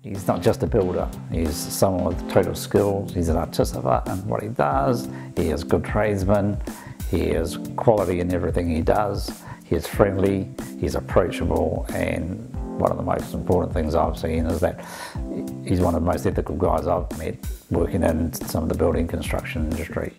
He's not just a builder, he's someone with total skills, he's an artisanal in what he does, he is a good tradesman, he is quality in everything he does, he is friendly, he's approachable, and one of the most important things I've seen is that he's one of the most ethical guys I've met working in some of the building construction industry.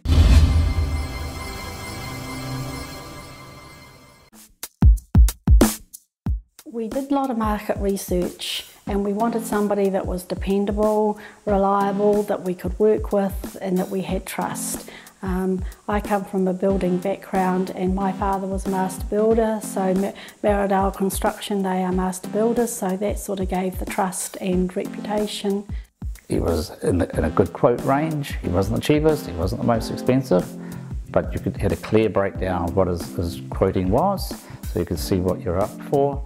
We did a lot of market research and we wanted somebody that was dependable, reliable, that we could work with and that we had trust. I come from a building background and my father was a master builder, so Maridale Construction, they are master builders, so that sort of gave the trust and reputation. He was in a good quote range. He wasn't the cheapest, he wasn't the most expensive, but you had a clear breakdown of what his quoting was, so you could see what you're up for.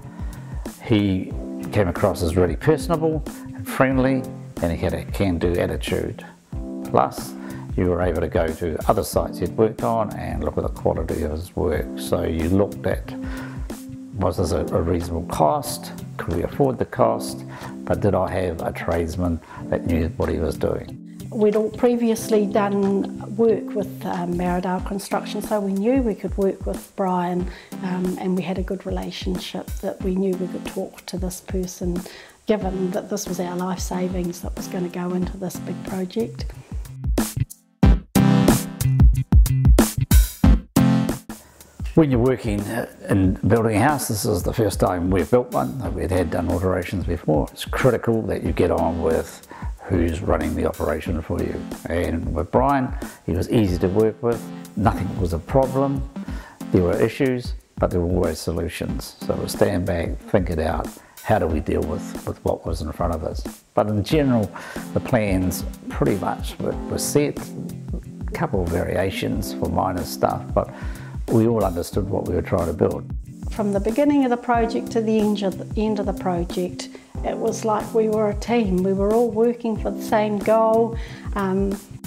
He came across as really personable and friendly, and he had a can-do attitude. Plus, you were able to go to other sites he'd worked on and look at the quality of his work. So you looked at, was this a reasonable cost? Could we afford the cost? But did I have a tradesman that knew what he was doing? We'd all previously done work with Maridale Construction, so we knew we could work with Brian and we had a good relationship, that we knew we could talk to this person, given that this was our life savings that was going to go into this big project. When you're working in building a house, this is the first time we've built one. We'd had done alterations before. It's critical that you get on with who's running the operation for you. And with Brian, he was easy to work with. Nothing was a problem. There were issues, but there were always solutions. So we'll stand back, think it out. How do we deal with what was in front of us? But in general, the plans pretty much were set. A couple of variations for minor stuff, but we all understood what we were trying to build. From the beginning of the project to the end of the project, it was like we were a team. We were all working for the same goal.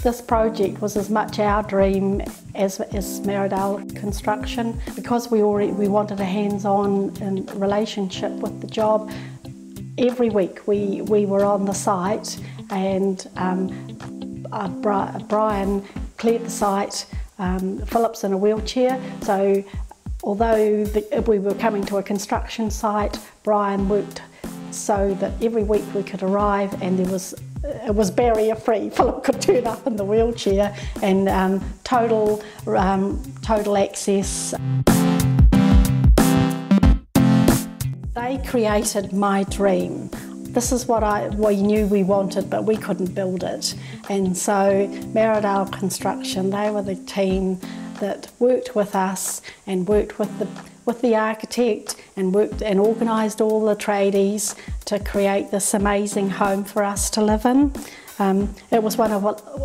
This project was as much our dream as Maridale Construction, because we wanted a hands-on relationship with the job. Every week we were on the site, and Brian cleared the site. Philip's in a wheelchair, so although we were coming to a construction site, Brian worked so that every week we could arrive and it was barrier free. Philip could turn up in the wheelchair, and total access. They created my dream. This is what we knew we wanted, but we couldn't build it. And so Maridale Construction, they were the team that worked with us and worked with the architect and worked and organised all the tradies to create this amazing home for us to live in. It was one of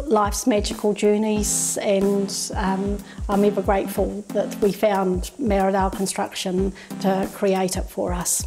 life's magical journeys, and I'm ever grateful that we found Maridale Construction to create it for us.